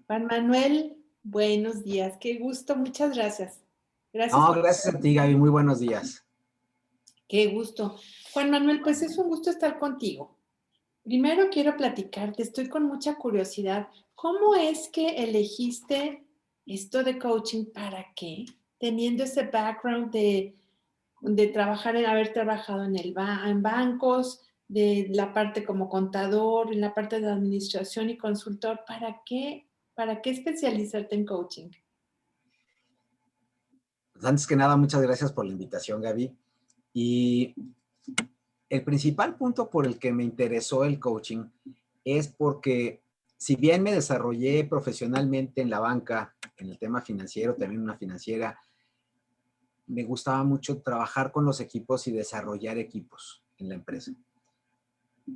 Juan Manuel, buenos días, qué gusto, muchas gracias. Gracias No, por... gracias a ti, Gaby. Muy buenos días. Qué gusto. Juan Manuel, pues es un gusto estar contigo. Primero quiero platicarte, estoy con mucha curiosidad. ¿Cómo es que elegiste esto de coaching? ¿Para qué? Teniendo ese background de trabajar, haber trabajado en bancos, de la parte como contador, en la parte de administración y consultor, ¿para qué? ¿Para qué especializarte en coaching? Pues antes que nada, muchas gracias por la invitación, Gaby. Y el principal punto por el que me interesó el coaching es porque si bien me desarrollé profesionalmente en la banca, en el tema financiero, también en una financiera, me gustaba mucho trabajar con los equipos y desarrollar equipos en la empresa.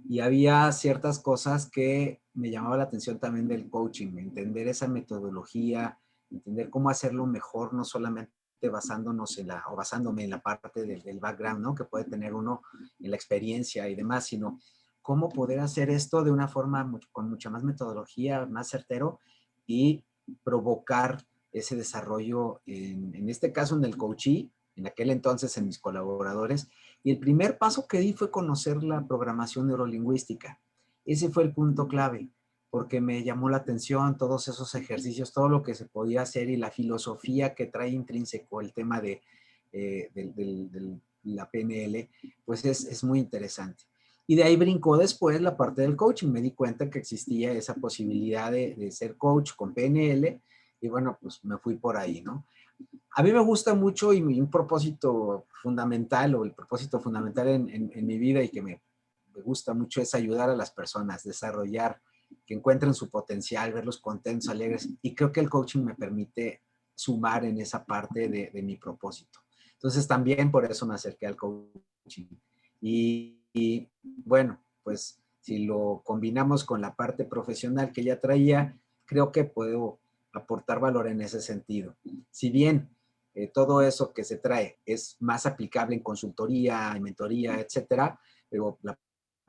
Y había ciertas cosas que me llamaba la atención también del coaching, entender esa metodología, entender cómo hacerlo mejor, no solamente basándonos o basándome en la parte del background, ¿no? Que puede tener uno en la experiencia y demás, sino cómo poder hacer esto de una forma con mucha más metodología, más certero y provocar ese desarrollo, en este caso en el coachee, en aquel entonces en mis colaboradores. Y el primer paso que di fue conocer la programación neurolingüística. Ese fue el punto clave, porque me llamó la atención todos esos ejercicios, todo lo que se podía hacer y la filosofía que trae intrínseco el tema de la PNL, pues es muy interesante. Y de ahí brincó después la parte del coaching. Me di cuenta que existía esa posibilidad de ser coach con PNL y bueno, pues me fui por ahí, ¿no? A mí me gusta mucho y un propósito fundamental o el propósito fundamental en mi vida y que me gusta mucho es ayudar a las personas, desarrollar, que encuentren su potencial, verlos contentos, alegres. Y creo que el coaching me permite sumar en esa parte de mi propósito. Entonces también por eso me acerqué al coaching. Y bueno, pues si lo combinamos con la parte profesional que ya traía, creo que puedo aportar valor en ese sentido. Si bien todo eso que se trae es más aplicable en consultoría, en mentoría, etcétera, pero la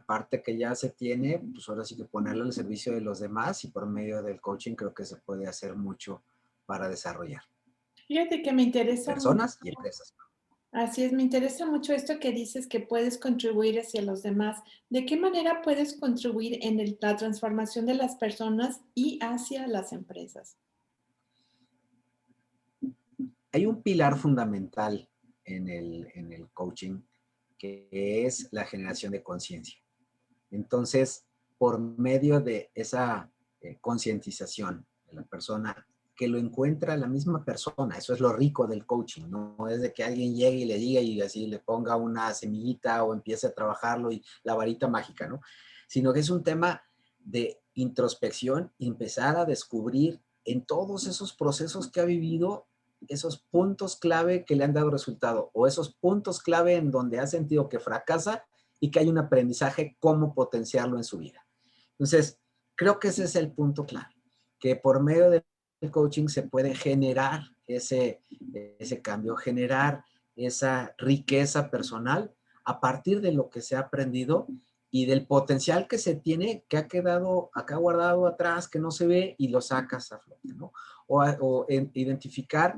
parte que ya se tiene, pues ahora sí que ponerla al servicio de los demás y por medio del coaching creo que se puede hacer mucho para desarrollar Fíjate que me interesa mucho, personas y empresas. así es, me interesa mucho esto que dices que puedes contribuir hacia los demás. ¿De qué manera puedes contribuir en la transformación de las personas y hacia las empresas? Hay un pilar fundamental en el coaching que es la generación de conciencia. Entonces, por medio de esa concientización de la persona, que lo encuentra la misma persona, eso es lo rico del coaching, no es de que alguien llegue y le diga y así le ponga una semillita o empiece a trabajarlo y la varita mágica, ¿no? Sino que es un tema de introspección y empezar a descubrir en todos esos procesos que ha vivido esos puntos clave que le han dado resultado o esos puntos clave en donde ha sentido que fracasa y que hay un aprendizaje, cómo potenciarlo en su vida. Entonces, creo que ese es el punto clave, que por medio del coaching se puede generar ese cambio, generar esa riqueza personal a partir de lo que se ha aprendido y del potencial que se tiene, que ha quedado acá guardado atrás, que no se ve y lo sacas a flote, ¿no? O identificar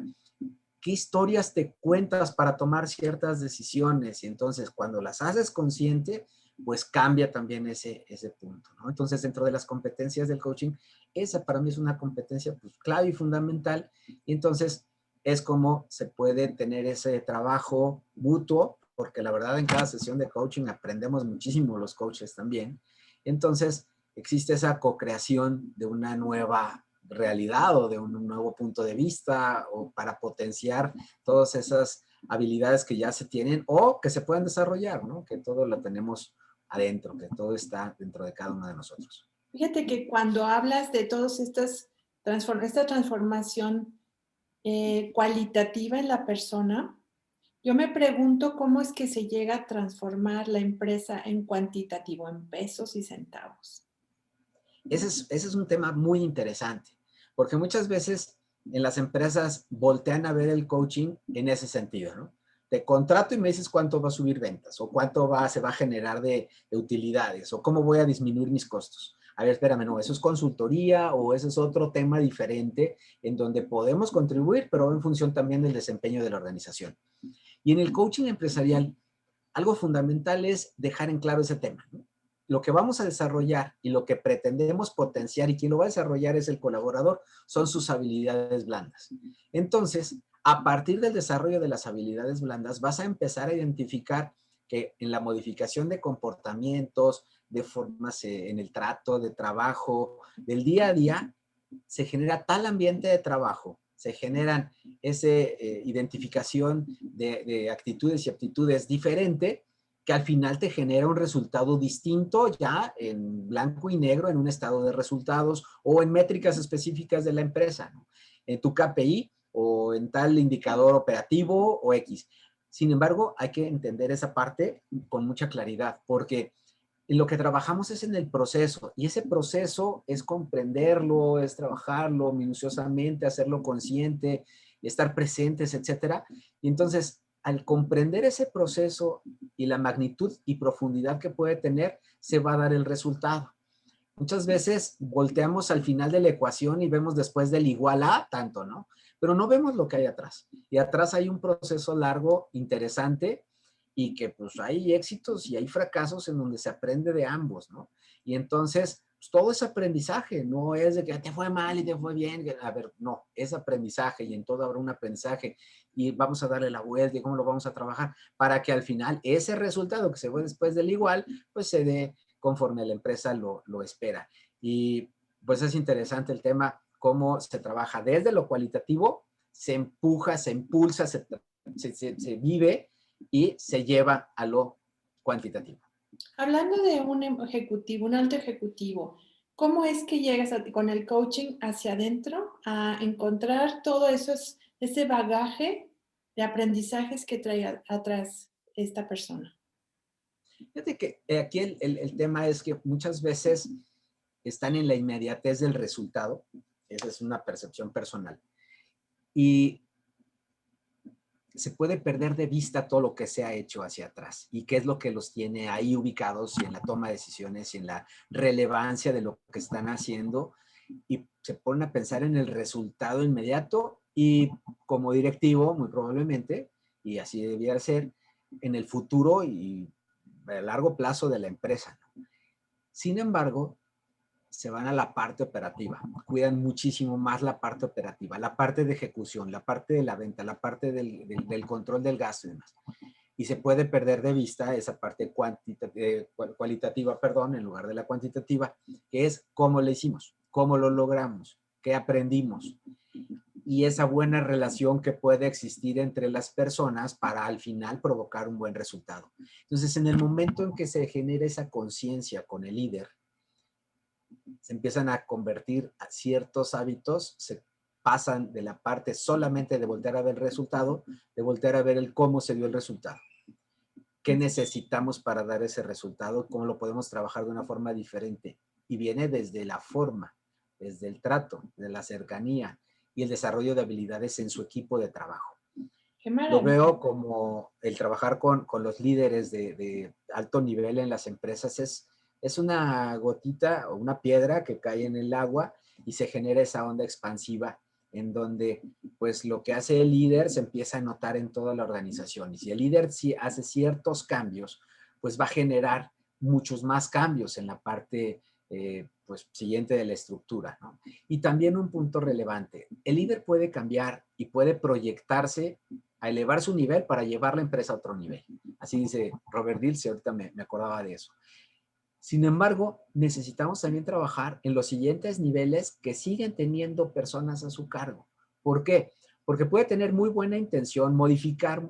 qué historias te cuentas para tomar ciertas decisiones y entonces cuando las haces consciente, pues cambia también ese punto, ¿no? Entonces, dentro de las competencias del coaching, esa para mí es una competencia pues, clave y fundamental y entonces es como se puede tener ese trabajo mutuo, porque la verdad en cada sesión de coaching aprendemos muchísimo los coaches también. Entonces, existe esa co-creación de una nueva realidad o de un nuevo punto de vista o para potenciar todas esas habilidades que ya se tienen o que se pueden desarrollar, ¿no? Que todo lo tenemos adentro, que todo está dentro de cada uno de nosotros. Fíjate que cuando hablas de todas esta transformación cualitativa en la persona, yo me pregunto cómo es que se llega a transformar la empresa en cuantitativo, en pesos y centavos. Ese es un tema muy interesante, porque muchas veces en las empresas voltean a ver el coaching en ese sentido, ¿no? Te contrato y me dices cuánto va a subir ventas, o cuánto se va a generar de utilidades, o cómo voy a disminuir mis costos. a ver, espérame, no, eso es consultoría o ese es otro tema diferente en donde podemos contribuir, pero en función también del desempeño de la organización. Y en el coaching empresarial, algo fundamental es dejar en claro ese tema, ¿no? Lo que vamos a desarrollar y lo que pretendemos potenciar y quien lo va a desarrollar es el colaborador, son sus habilidades blandas. Entonces, a partir del desarrollo de las habilidades blandas, vas a empezar a identificar que en la modificación de comportamientos, de formas en el trato, de trabajo, del día a día, se genera tal ambiente de trabajo, se generan esa identificación de actitudes y aptitudes diferente que al final te genera un resultado distinto ya en blanco y negro en un estado de resultados o en métricas específicas de la empresa, ¿no? En tu KPI o en tal indicador operativo o X. Sin embargo, hay que entender esa parte con mucha claridad porque lo que trabajamos es en el proceso y ese proceso es comprenderlo, es trabajarlo minuciosamente, hacerlo consciente, estar presentes, etcétera. Y entonces, al comprender ese proceso y la magnitud y profundidad que puede tener, se va a dar el resultado. Muchas veces volteamos al final de la ecuación y vemos después del igual a tanto, ¿no? Pero no vemos lo que hay atrás. Y atrás hay un proceso largo, interesante, y que pues hay éxitos y hay fracasos en donde se aprende de ambos, ¿no? Y entonces, pues, todo es aprendizaje, no es de que te fue mal y te fue bien. A ver, no, es aprendizaje y en todo habrá un aprendizaje y vamos a darle la vuelta y cómo lo vamos a trabajar para que al final ese resultado que se ve después del igual, pues se dé conforme la empresa lo espera. Y pues es interesante el tema, cómo se trabaja desde lo cualitativo, se empuja, se impulsa, se vive y se lleva a lo cuantitativo. Hablando de un ejecutivo, un alto ejecutivo, ¿cómo es que llegas con el coaching hacia adentro a encontrar todo eso, ese bagaje de aprendizajes que trae atrás esta persona? Fíjate que aquí el tema es que muchas veces están en la inmediatez del resultado, esa es una percepción personal, y se puede perder de vista todo lo que se ha hecho hacia atrás y qué es lo que los tiene ahí ubicados y en la toma de decisiones y en la relevancia de lo que están haciendo y se ponen a pensar en el resultado inmediato y como directivo, muy probablemente, y así debía ser, en el futuro y a largo plazo de la empresa. Sin embargo, se van a la parte operativa, cuidan muchísimo más la parte operativa, la parte de ejecución, la parte de la venta, la parte del control del gasto y demás. Y se puede perder de vista esa parte cualitativa, perdón, en lugar de la cuantitativa, que es cómo lo hicimos, cómo lo logramos, qué aprendimos y esa buena relación que puede existir entre las personas para al final provocar un buen resultado. Entonces, en el momento en que se genera esa conciencia con el líder, se empiezan a convertir a ciertos hábitos, se pasan de la parte solamente de voltear a ver el resultado, de voltear a ver el cómo se dio el resultado. ¿Qué necesitamos para dar ese resultado? ¿Cómo lo podemos trabajar de una forma diferente? Y viene desde la forma, desde el trato, de la cercanía y el desarrollo de habilidades en su equipo de trabajo. Qué Lo maravilla. veo como el trabajar con los líderes de alto nivel en las empresas es una gotita o una piedra que cae en el agua y se genera esa onda expansiva en donde pues lo que hace el líder se empieza a notar en toda la organización. Y si el líder sí hace ciertos cambios, pues va a generar muchos más cambios en la parte pues siguiente de la estructura, ¿no? Y también un punto relevante, el líder puede cambiar y puede proyectarse a elevar su nivel para llevar la empresa a otro nivel. Así dice Robert Dills, ahorita me acordaba de eso. Sin embargo, necesitamos también trabajar en los siguientes niveles que siguen teniendo personas a su cargo. ¿Por qué? Porque puede tener muy buena intención, modificar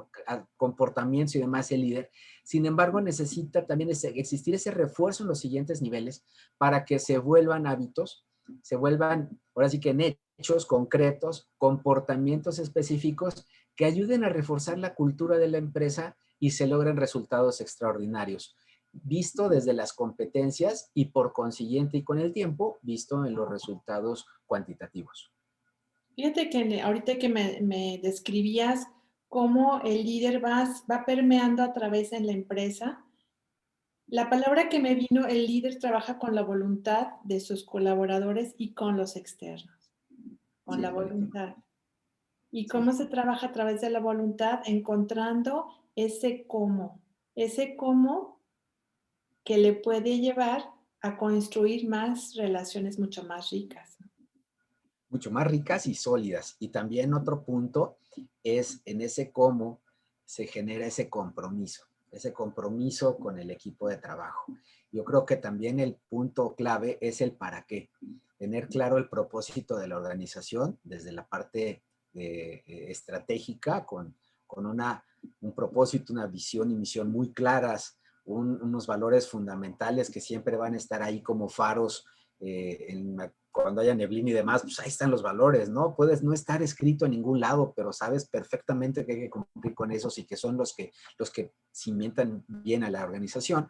comportamientos y demás el líder. Sin embargo, necesita también existir ese refuerzo en los siguientes niveles para que se vuelvan hábitos, se vuelvan, ahora sí que en hechos concretos, comportamientos específicos que ayuden a reforzar la cultura de la empresa y se logren resultados extraordinarios visto desde las competencias y por consiguiente y con el tiempo, visto en los resultados cuantitativos. Fíjate que ahorita que me describías cómo el líder va permeando a través en la empresa, La palabra que me vino, el líder trabaja con la voluntad de sus colaboradores y con los externos, con Sí, la es buenísimo. voluntad. ¿Y Sí. cómo se trabaja a través de la voluntad? Encontrando ese cómo que le puede llevar a construir más relaciones mucho más ricas, ¿no? Mucho más ricas y sólidas. Y también otro punto es en ese cómo se genera ese compromiso con el equipo de trabajo. Yo creo que también el punto clave es el para qué. Tener claro el propósito de la organización desde la parte estratégica con un propósito, una visión y misión muy claras, unos valores fundamentales que siempre van a estar ahí como faros cuando haya neblina y demás, pues ahí están los valores, ¿no? Puedes no estar escrito en ningún lado, pero sabes perfectamente que hay que cumplir con esos y que son los que cimentan bien a la organización.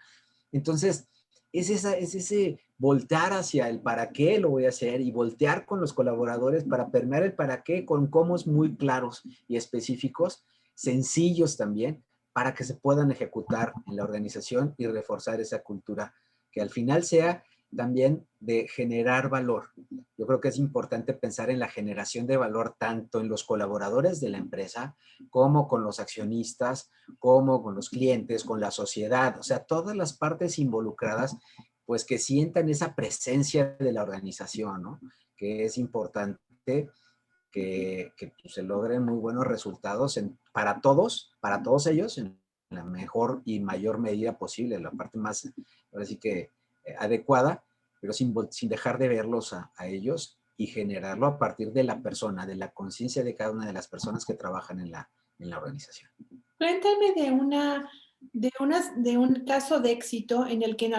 Entonces, es ese voltear hacia el para qué lo voy a hacer y voltear con los colaboradores para permear el para qué con cómo muy claros y específicos, sencillos también, para que se puedan ejecutar en la organización y reforzar esa cultura que al final sea también de generar valor. Yo creo que es importante pensar en la generación de valor tanto en los colaboradores de la empresa como con los accionistas, como con los clientes, con la sociedad, o sea, todas las partes involucradas, pues que sientan esa presencia de la organización, ¿no? Que es importante que pues, se logren muy buenos resultados para todos ellos, en la mejor y mayor medida posible, la parte más, ahora sí que adecuada, pero sin dejar de verlos a ellos y generarlo a partir de la persona, de la conciencia de cada una de las personas que trabajan en la organización. Cuéntame de un caso de éxito en el que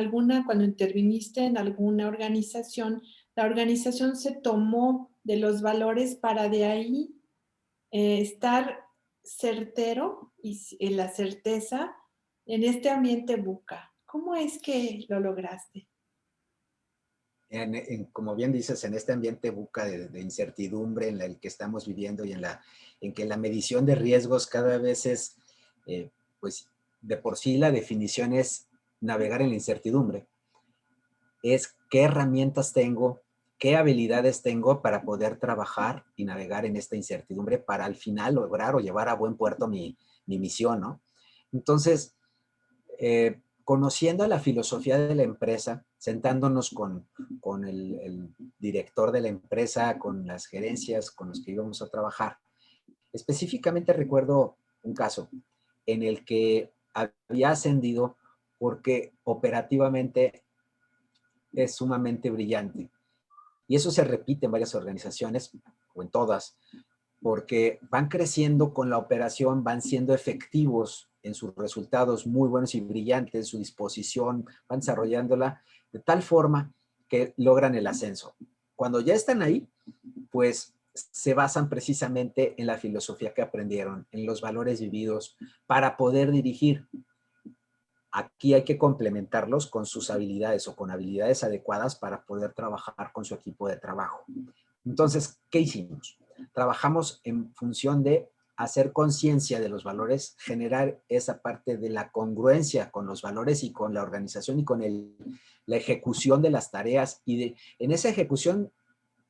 cuando interviniste en alguna organización, la organización se tomó de los valores para de ahí estar certero en la certeza en este ambiente buca. ¿Cómo es que lo lograste? Como bien dices, en este ambiente buca de incertidumbre en el que estamos viviendo y en que la medición de riesgos cada vez es, pues de por sí la definición es navegar en la incertidumbre, es qué herramientas tengo, qué habilidades tengo para poder trabajar y navegar en esta incertidumbre para al final lograr o llevar a buen puerto mi misión, ¿no? Entonces, conociendo la filosofía de la empresa, sentándonos con el director de la empresa, con las gerencias con los que íbamos a trabajar. Específicamente recuerdo un caso en el que había ascendido porque operativamente es sumamente brillante. Y eso se repite en varias organizaciones, o en todas, porque van creciendo con la operación, van siendo efectivos en sus resultados muy buenos y brillantes, su disposición, van desarrollándola de tal forma que logran el ascenso. Cuando ya están ahí, pues se basan precisamente en la filosofía que aprendieron, en los valores vividos para poder dirigir. Aquí hay que complementarlos con sus habilidades o con habilidades adecuadas para poder trabajar con su equipo de trabajo. Entonces, ¿qué hicimos? Trabajamos en función de hacer conciencia de los valores, generar esa parte de la congruencia con los valores y con la organización y con la ejecución de las tareas. En esa ejecución,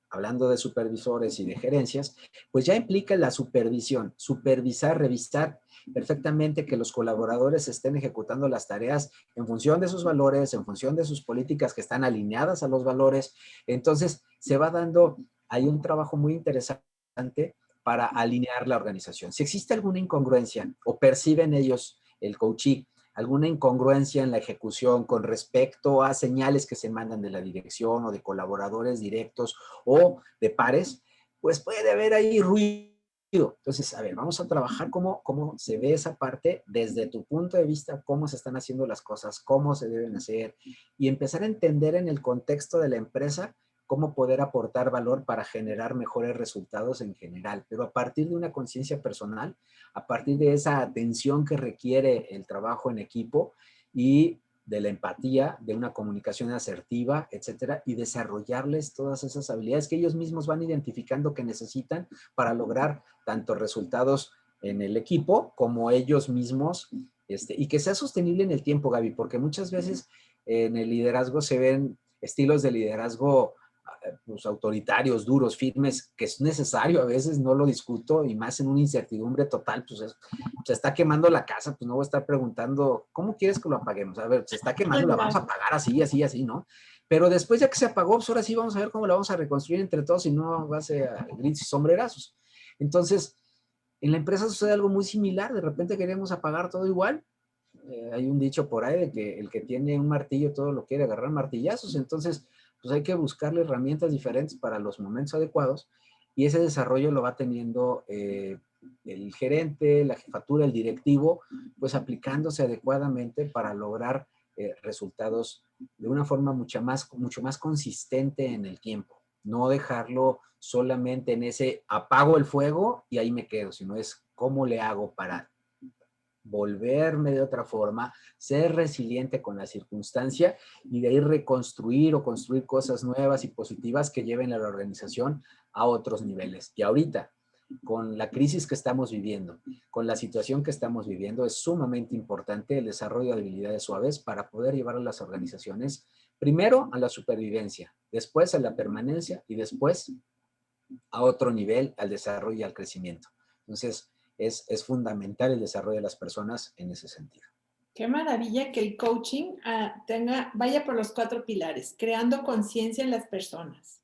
hablando de supervisores y de gerencias, pues ya implica la supervisión, supervisar, revisar perfectamente que los colaboradores estén ejecutando las tareas en función de sus valores, en función de sus políticas que están alineadas a los valores. Entonces, se va dando ahí un trabajo muy interesante para alinear la organización. Si existe alguna incongruencia o perciben ellos, el coachee, alguna incongruencia en la ejecución con respecto a señales que se mandan de la dirección o de colaboradores directos o de pares, pues puede haber ahí ruido. Entonces, a ver, vamos a trabajar cómo se ve esa parte desde tu punto de vista, cómo se están haciendo las cosas, cómo se deben hacer y empezar a entender en el contexto de la empresa cómo poder aportar valor para generar mejores resultados en general, pero a partir de una conciencia personal, a partir de esa atención que requiere el trabajo en equipo y de la empatía, de una comunicación asertiva, etcétera, y desarrollarles todas esas habilidades que ellos mismos van identificando que necesitan para lograr tanto resultados en el equipo como ellos mismos y que sea sostenible en el tiempo, Gaby, porque muchas veces en el liderazgo se ven estilos de liderazgo pues, autoritarios, duros, firmes, que es necesario, a veces no lo discuto, y más en una incertidumbre total, pues se está quemando la casa, pues no voy a estar preguntando, ¿cómo quieres que lo apaguemos? A ver, se está quemando, la vamos a apagar así, así, así, ¿no? Pero después ya que se apagó, pues ahora sí vamos a ver cómo la vamos a reconstruir entre todos y no va a ser gritos y sombrerazos. Entonces, en la empresa sucede algo muy similar, de repente queremos apagar todo igual. Hay un dicho por ahí de que el que tiene un martillo todo lo quiere agarrar martillazos, entonces pues hay que buscarle herramientas diferentes para los momentos adecuados, y ese desarrollo lo va teniendo el gerente, la jefatura, el directivo, pues aplicándose adecuadamente para lograr resultados de una forma mucho más consistente en el tiempo. No dejarlo solamente en ese apago el fuego y ahí me quedo, sino es cómo le hago para volverme de otra forma, ser resiliente con la circunstancia y de ahí reconstruir o construir cosas nuevas y positivas que lleven a la organización a otros niveles. Y ahorita, con la crisis que estamos viviendo, con la situación que estamos viviendo, es sumamente importante el desarrollo de habilidades suaves para poder llevar a las organizaciones primero a la supervivencia, después a la permanencia y después a otro nivel, al desarrollo y al crecimiento. Entonces, es fundamental el desarrollo de las personas en ese sentido. Qué maravilla que el coaching vaya por los 4 pilares, creando conciencia en las personas.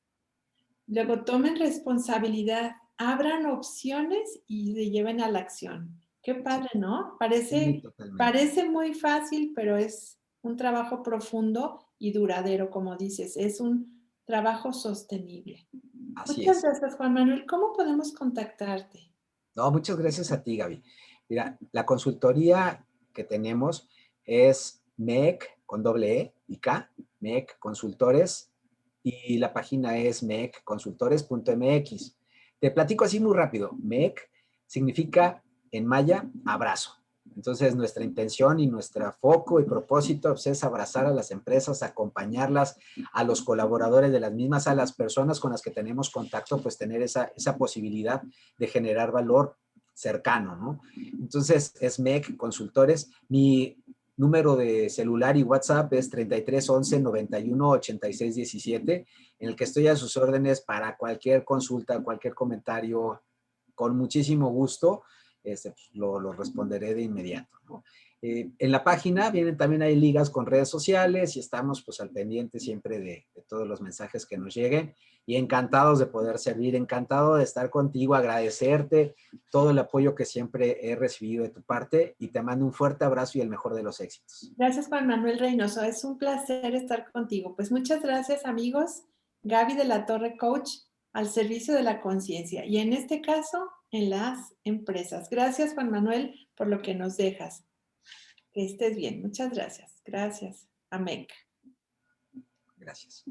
Luego tomen responsabilidad, abran opciones y se lleven a la acción. Qué padre, ¿no? Sí, totalmente. Parece muy fácil, pero es un trabajo profundo y duradero, como dices. Es un trabajo sostenible. Así Muchas es. gracias, Juan Manuel. ¿Cómo podemos contactarte? No, muchas gracias a ti, Gaby. Mira, la consultoría que tenemos es MEC con doble E y K, MEC Consultores, y la página es mecconsultores.mx. Te platico así muy rápido. MEC significa en maya abrazo. Entonces, nuestra intención y nuestro foco y propósito pues, es abrazar a las empresas, acompañarlas, a los colaboradores de las mismas, a las personas con las que tenemos contacto, pues tener esa posibilidad de generar valor cercano, ¿no? Entonces, es MEC Consultores. Mi número de celular y WhatsApp es 33 11 91 86 17, en el que estoy a sus órdenes para cualquier consulta, cualquier comentario, con muchísimo gusto. Pues, lo responderé de inmediato, ¿no? En la página vienen también hay ligas con redes sociales y estamos pues al pendiente siempre de todos los mensajes que nos lleguen, y encantados de poder servir, encantado de estar contigo, agradecerte todo el apoyo que siempre he recibido de tu parte, y te mando un fuerte abrazo y el mejor de los éxitos. Gracias, Juan Manuel Reynoso. Es un placer estar contigo. Pues muchas gracias, amigos. Gaby de la Torre Coach, al servicio de la conciencia y en este caso, en las empresas. Gracias, Juan Manuel, por lo que nos dejas. Que estés bien. Muchas gracias. Gracias. Amén. Gracias.